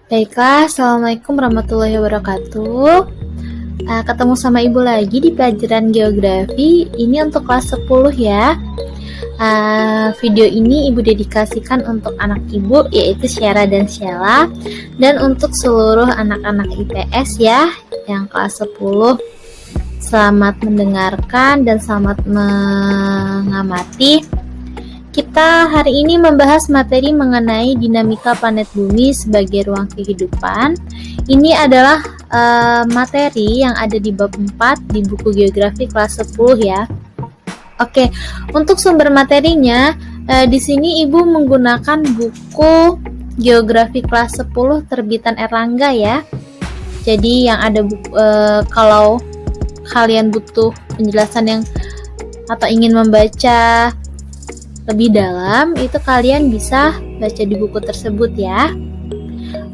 Baiklah, Assalamualaikum warahmatullahi wabarakatuh. Ketemu sama Ibu lagi di pelajaran geografi. Ini untuk kelas 10 ya. Video ini Ibu dedikasikan untuk anak Ibu, yaitu Syara dan Sheila, dan untuk seluruh anak-anak IPS ya, yang kelas 10. Selamat mendengarkan dan selamat mengamati. Kita hari ini membahas materi mengenai dinamika planet bumi sebagai ruang kehidupan. Ini adalah materi yang ada di bab 4 di buku geografi kelas 10 ya. Oke, untuk sumber materinya di sini Ibu menggunakan buku geografi kelas 10 terbitan Erlangga ya. Jadi yang ada kalau kalian butuh penjelasan yang atau ingin membaca lebih dalam, itu kalian bisa baca di buku tersebut ya,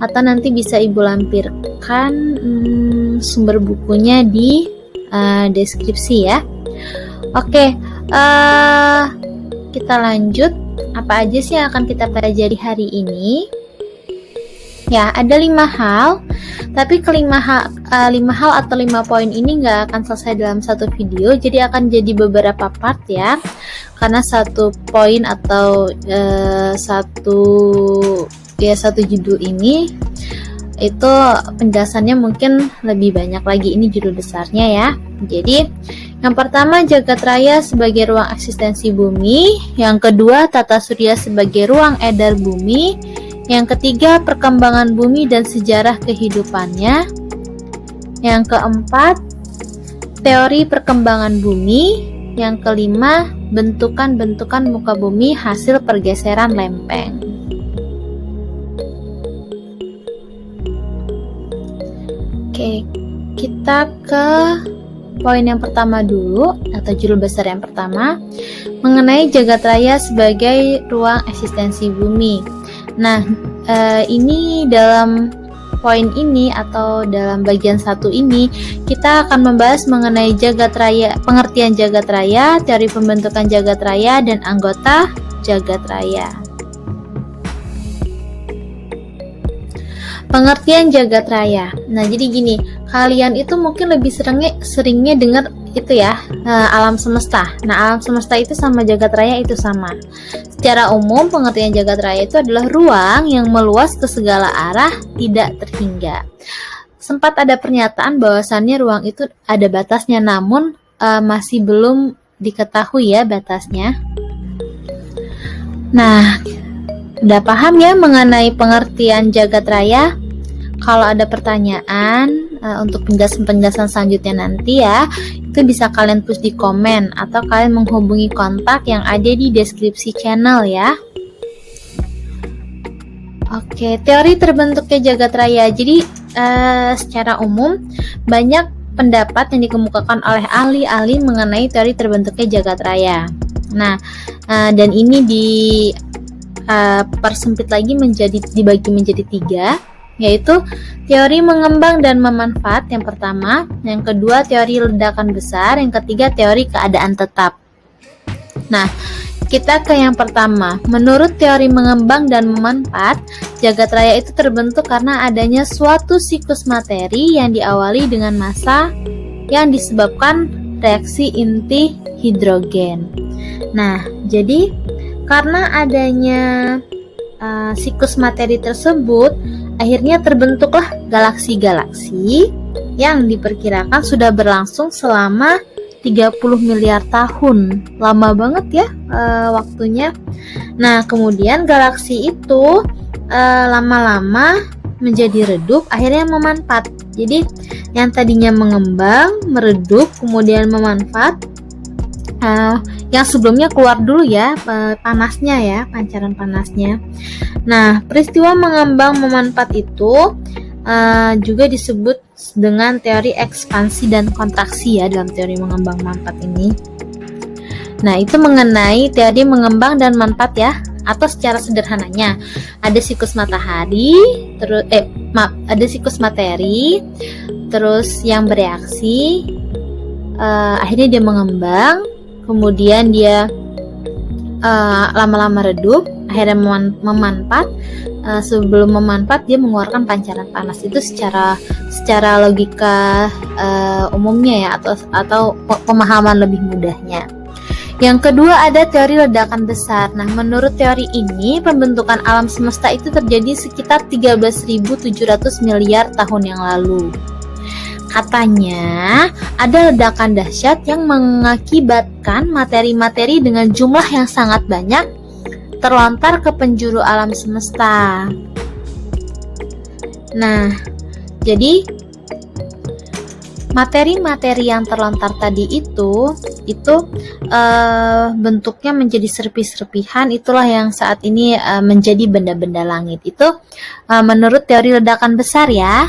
atau nanti bisa Ibu lampirkan sumber bukunya di deskripsi ya. Oke, kita lanjut. Apa aja sih yang akan kita pelajari hari ini? Ya, ada 5 hal, tapi kelima hal atau 5 poin ini nggak akan selesai dalam satu video, jadi akan jadi beberapa part ya, karena satu poin atau satu judul ini itu penjelasannya mungkin lebih banyak lagi, ini judul besarnya ya. Jadi yang pertama, jagat raya sebagai ruang eksistensi bumi. Yang kedua, tata surya sebagai ruang edar bumi. Yang ketiga, perkembangan bumi dan sejarah kehidupannya. Yang keempat, teori perkembangan bumi. Yang kelima, bentukan-bentukan muka bumi hasil pergeseran lempeng. Oke, kita ke poin yang pertama dulu, atau judul besar yang pertama, mengenai jagat raya sebagai ruang eksistensi bumi. Nah, ini dalam poin ini atau dalam bagian 1 ini kita akan membahas mengenai jagat raya, pengertian jagat raya, teori pembentukan jagat raya, dan anggota jagat raya. Pengertian jagat raya. Nah, jadi gini, kalian itu mungkin lebih seringnya dengar itu ya, alam semesta. Nah, alam semesta itu sama jagat raya itu sama. Secara umum, pengertian jagat raya itu adalah ruang yang meluas ke segala arah, tidak terhingga. Sempat ada pernyataan bahwasannya ruang itu ada batasnya, namun masih belum diketahui ya batasnya. Nah, udah paham ya mengenai pengertian jagat raya? Kalau ada pertanyaan untuk penjelasan selanjutnya nanti ya, itu bisa kalian tulis di komen atau kalian menghubungi kontak yang ada di deskripsi channel ya. Oke, teori terbentuknya jagat raya. Jadi secara umum banyak pendapat yang dikemukakan oleh ahli-ahli mengenai teori terbentuknya jagat raya. Nah, dan ini persempit lagi dibagi menjadi 3, yaitu teori mengembang dan memanfaat yang pertama, yang kedua teori ledakan besar, yang ketiga teori keadaan tetap. Nah, kita ke yang pertama. Menurut teori mengembang dan memanfaat, jagat raya itu terbentuk karena adanya suatu siklus materi yang diawali dengan massa yang disebabkan reaksi inti hidrogen. Nah, jadi karena adanya siklus materi tersebut, akhirnya terbentuklah galaksi-galaksi yang diperkirakan sudah berlangsung selama 30 miliar tahun. Lama banget ya waktunya. Nah, kemudian galaksi itu lama-lama menjadi redup, akhirnya memanfaat. Jadi yang tadinya mengembang, meredup, kemudian memanfaat, yang sebelumnya keluar dulu ya panasnya ya, pancaran panasnya. Nah, peristiwa mengembang memanfaat itu juga disebut dengan teori ekspansi dan kontraksi ya dalam teori mengembang manfaat ini. Nah, itu mengenai teori mengembang dan manfaat ya, atau secara sederhananya ada siklus matahari, ada siklus materi, terus yang bereaksi, akhirnya dia mengembang, kemudian dia lama-lama redup, akhirnya memanfaat. Sebelum memanfaat dia mengeluarkan pancaran panas. Itu secara logika umumnya ya, atau pemahaman lebih mudahnya. Yang kedua ada teori ledakan besar. Nah, menurut teori ini pembentukan alam semesta itu terjadi sekitar 13.700 miliar tahun yang lalu. Katanya ada ledakan dahsyat yang mengakibatkan materi-materi dengan jumlah yang sangat banyak terlontar ke penjuru alam semesta. Nah, jadi materi-materi yang terlontar tadi itu bentuknya menjadi serpi-serpihan, itulah yang saat ini menjadi benda-benda langit. Itu menurut teori ledakan besar ya.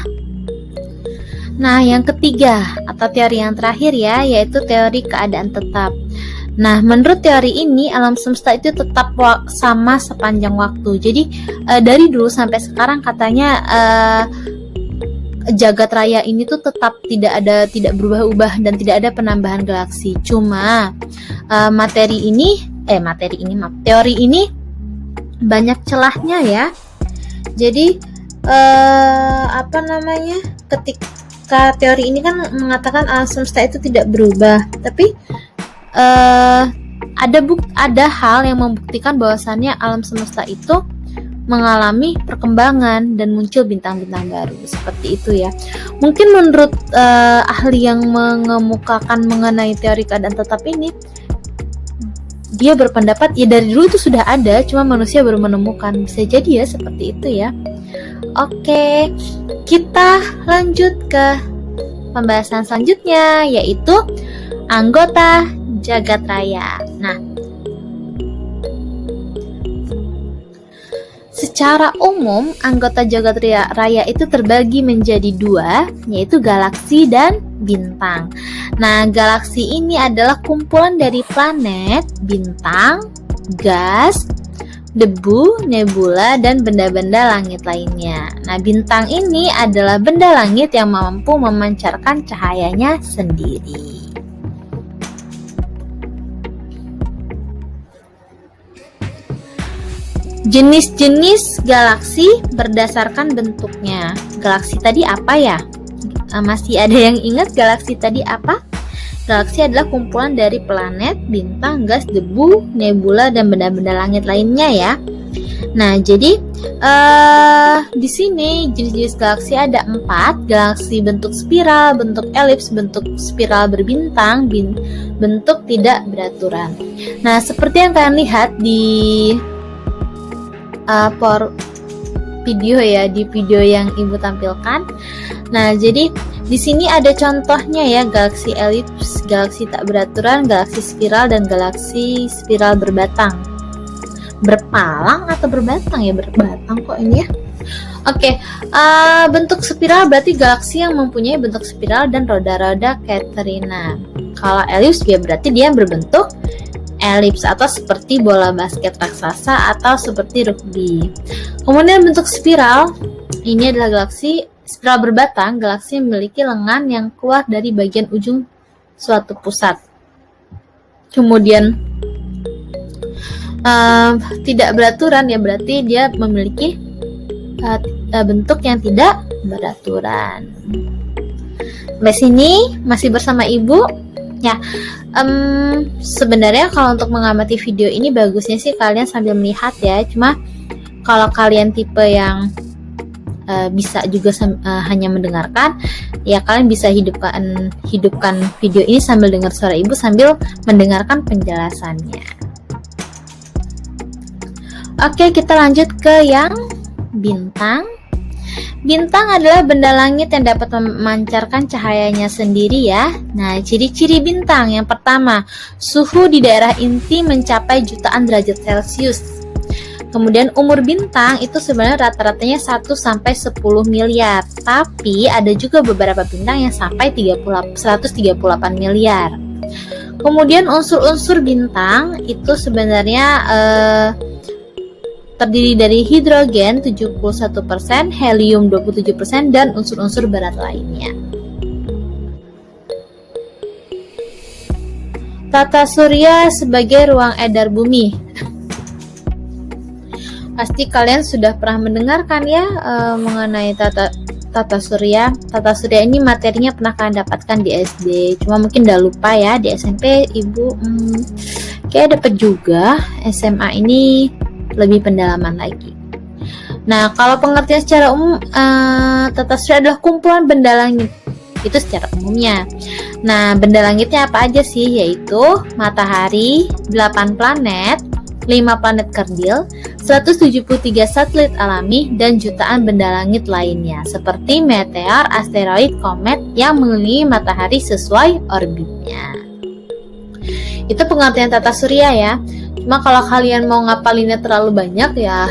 Nah, yang ketiga atau teori yang terakhir ya, yaitu teori keadaan tetap. Nah, menurut teori ini alam semesta itu tetap sama sepanjang waktu. Jadi dari dulu sampai sekarang katanya jagat raya ini tuh tetap tidak berubah-ubah dan tidak ada penambahan galaksi. Cuma teori ini banyak celahnya ya. Jadi ketika teori ini kan mengatakan alam semesta itu tidak berubah, tapi ada hal yang membuktikan bahwasannya alam semesta itu mengalami perkembangan dan muncul bintang-bintang baru seperti itu ya. Mungkin menurut ahli yang mengemukakan mengenai teori keadaan tetap ini, dia berpendapat ya dari dulu itu sudah ada, cuma manusia baru menemukan. Bisa jadi ya seperti itu ya. Oke, kita lanjut ke pembahasan selanjutnya, yaitu anggota jagat raya. Nah, secara umum anggota jagat raya itu terbagi menjadi dua, yaitu galaksi dan bintang. Nah, galaksi ini adalah kumpulan dari planet, bintang, gas, debu, nebula, dan benda-benda langit lainnya. Nah, bintang ini adalah benda langit yang mampu memancarkan cahayanya sendiri. Jenis-jenis galaksi berdasarkan bentuknya. Galaksi tadi apa ya? Masih ada yang ingat galaksi tadi apa? Galaksi adalah kumpulan dari planet, bintang, gas, debu, nebula, dan benda-benda langit lainnya ya. Nah, jadi di sini jenis-jenis galaksi ada 4. Galaksi bentuk spiral, bentuk elips, bentuk spiral berbintang, bentuk tidak beraturan. Nah, seperti yang kalian lihat di video yang Ibu tampilkan. Nah, jadi di sini ada contohnya ya, galaksi elips, galaksi tak beraturan, galaksi spiral, dan galaksi spiral berbatang. Berpalang atau berbatang ya? Berbatang kok ini ya. Oke, bentuk spiral berarti galaksi yang mempunyai bentuk spiral dan roda-roda Caterina. Kalau elips ya berarti dia berbentuk elips atau seperti bola basket raksasa atau seperti rugby. Kemudian bentuk spiral ini adalah galaksi spiral berbatang, galaksi memiliki lengan yang keluar dari bagian ujung suatu pusat. Kemudian tidak beraturan ya berarti dia memiliki bentuk yang tidak beraturan. Sampai sini masih bersama Ibu ya. Sebenarnya kalau untuk mengamati video ini bagusnya sih kalian sambil melihat ya. Cuma kalau kalian tipe yang bisa juga hanya mendengarkan, ya kalian bisa hidupkan video ini sambil dengar suara Ibu sambil mendengarkan penjelasannya. Oke, kita lanjut ke yang bintang. Bintang adalah benda langit yang dapat memancarkan cahayanya sendiri ya. Nah, ciri-ciri bintang yang pertama, suhu di daerah inti mencapai jutaan derajat Celcius. Kemudian umur bintang itu sebenarnya rata-ratanya 1 sampai 10 miliar. Tapi ada juga beberapa bintang yang sampai 138 miliar. Kemudian unsur-unsur bintang itu sebenarnya terdiri dari hidrogen 71%, helium 27%, dan unsur-unsur berat lainnya. Tata surya sebagai ruang edar bumi. Pasti kalian sudah pernah mendengarkan ya mengenai tata surya. Tata surya ini materinya pernah kalian dapatkan di SD, cuma mungkin udah lupa ya. Di SMP ibu kayak dapat juga. SMA ini lebih pendalaman lagi. Nah, kalau pengertian secara umum, tata surya adalah kumpulan benda langit. Itu secara umumnya. Nah, benda langitnya apa aja sih? Yaitu matahari, 8 planet, 5 planet kerdil, 173 satelit alami, dan jutaan benda langit lainnya, seperti meteor, asteroid, komet yang mengelilingi matahari sesuai orbitnya. Itu pengertian tata surya ya. Cuma kalau kalian mau ngapalinnya terlalu banyak ya,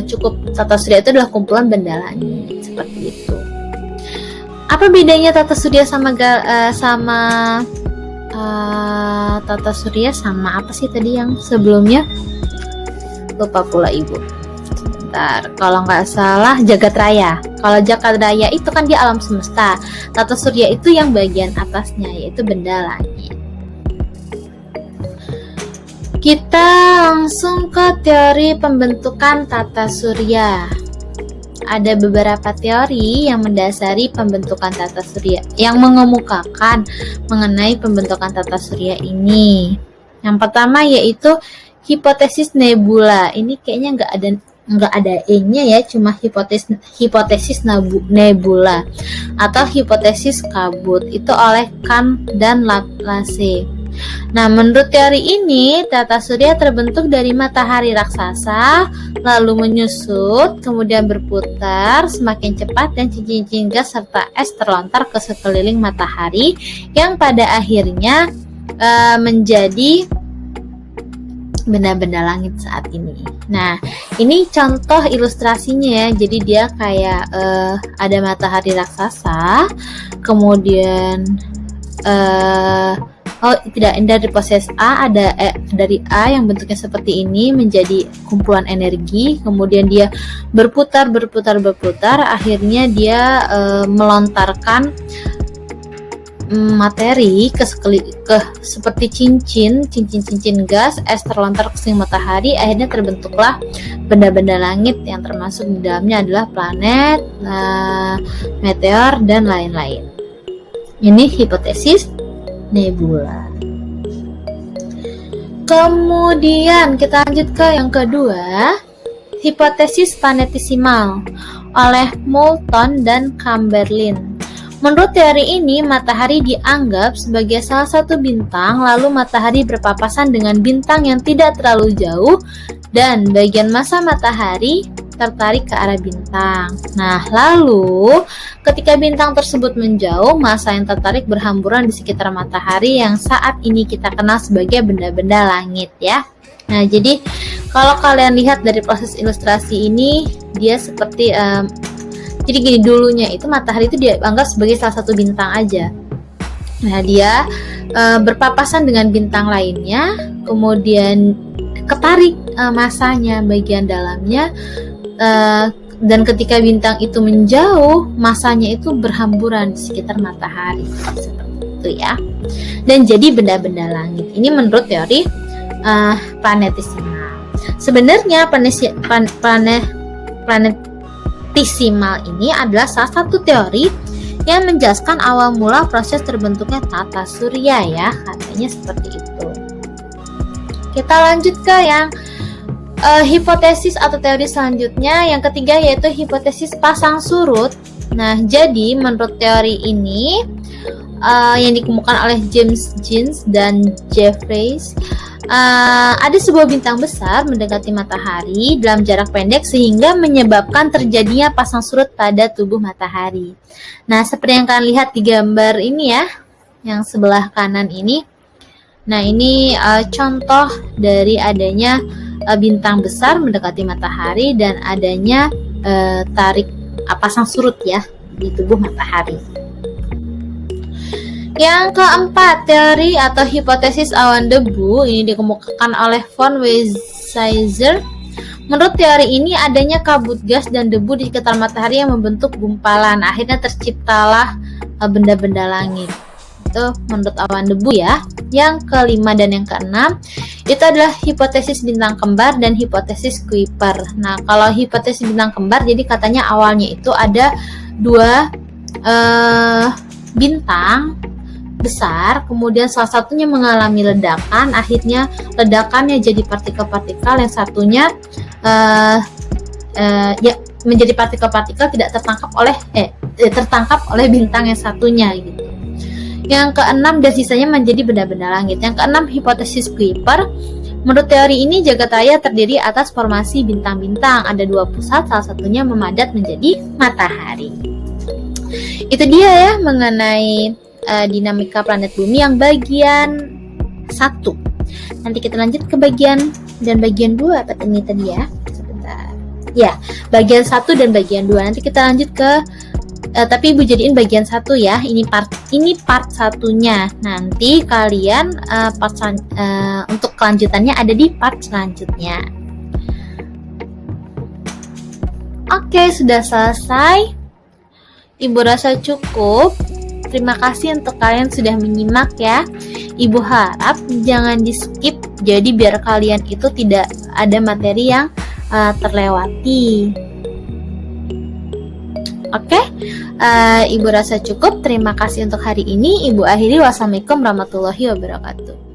cukup tata surya itu adalah kumpulan benda langit, seperti itu. Apa bedanya tata surya sama tata surya sama apa sih tadi yang sebelumnya? Lupa pula ibu. Sebentar, kalau nggak salah jagat raya. Kalau jagat raya itu kan di alam semesta. Tata surya itu yang bagian atasnya, yaitu benda langit. Kita langsung ke teori pembentukan tata surya. Ada beberapa teori yang mendasari pembentukan tata surya, yang mengemukakan mengenai pembentukan tata surya ini. Yang pertama yaitu hipotesis nebula. Ini kayaknya nggak ada e-nya ya, cuma hipotesis nebula atau hipotesis kabut. Itu oleh Kahn dan Laplace. Nah, menurut teori ini, tata surya terbentuk dari matahari raksasa, lalu menyusut, kemudian berputar semakin cepat dan cincin-cincin gas serta es terlontar ke sekeliling matahari yang pada akhirnya menjadi benda-benda langit saat ini. Nah, ini contoh ilustrasinya ya. Jadi dia kayak ada matahari raksasa, kemudian dari proses A ada dari A yang bentuknya seperti ini menjadi kumpulan energi, kemudian dia berputar, akhirnya dia melontarkan materi ke seperti cincin gas, es terlontar ke sekeliling matahari, akhirnya terbentuklah benda-benda langit yang termasuk di dalamnya adalah planet, meteor dan lain-lain. Ini hipotesis nebula. Kemudian kita lanjut ke yang kedua, hipotesis planetesimal oleh Moulton dan Chamberlain. Menurut teori ini, matahari dianggap sebagai salah satu bintang, lalu matahari berpapasan dengan bintang yang tidak terlalu jauh dan bagian massa matahari tertarik ke arah bintang. Nah, lalu ketika bintang tersebut menjauh, massa yang tertarik berhamburan di sekitar matahari yang saat ini kita kenal sebagai benda-benda langit ya. Nah, jadi kalau kalian lihat dari proses ilustrasi ini, dia seperti jadi gini, dulunya itu matahari itu dianggap sebagai salah satu bintang aja. Nah, dia berpapasan dengan bintang lainnya, kemudian ketarik massanya bagian dalamnya, dan ketika bintang itu menjauh, massanya itu berhamburan di sekitar matahari, seperti itu ya. Dan jadi benda-benda langit. Ini menurut teori planetesimal. Sebenarnya planetesimal ini adalah salah satu teori yang menjelaskan awal mula proses terbentuknya tata surya ya, katanya seperti itu. Kita lanjut ke yang hipotesis atau teori selanjutnya, yang ketiga yaitu hipotesis pasang surut. Nah, jadi menurut teori ini yang dikemukakan oleh James Jeans dan Jeffreys, ada sebuah bintang besar mendekati matahari dalam jarak pendek sehingga menyebabkan terjadinya pasang surut pada tubuh matahari. Nah, seperti yang kalian lihat di gambar ini ya, yang sebelah kanan ini. Nah, ini contoh dari adanya bintang besar mendekati matahari dan adanya pasang surut ya di tubuh matahari. Yang keempat, teori atau hipotesis awan debu ini dikemukakan oleh von Weizsäcker. Menurut teori ini, adanya kabut gas dan debu di sekitar matahari yang membentuk gumpalan. Akhirnya terciptalah benda-benda langit. itu menurut awan debu ya. Yang kelima dan yang keenam itu adalah hipotesis bintang kembar dan hipotesis Kuiper. Nah, kalau hipotesis bintang kembar, jadi katanya awalnya itu ada dua bintang besar, kemudian salah satunya mengalami ledakan, akhirnya ledakannya jadi partikel-partikel, yang satunya ya menjadi partikel-partikel tidak tertangkap oleh bintang yang satunya gitu. Yang keenam dan sisanya menjadi benda-benda langit. Yang keenam hipotesis Kuiper. Menurut teori ini jagat raya terdiri atas formasi bintang-bintang. Ada dua pusat, salah satunya memadat menjadi matahari. Itu dia ya mengenai dinamika planet bumi yang bagian 1. Nanti kita lanjut ke bagian 2 apa ini tadi ya. Sebentar. Ya, bagian 1 dan bagian 2. Nanti kita lanjut ke tapi Ibu jadiin bagian 1 ya. Ini part satunya. Nanti kalian untuk kelanjutannya ada di part selanjutnya. Oke, sudah selesai. Ibu rasa cukup. Terima kasih untuk kalian sudah menyimak ya. Ibu harap jangan di skip, jadi biar kalian itu tidak ada materi yang terlewati. Oke, Ibu rasa cukup. Terima kasih untuk hari ini. Ibu akhiri. Wassalamualaikum warahmatullahi wabarakatuh.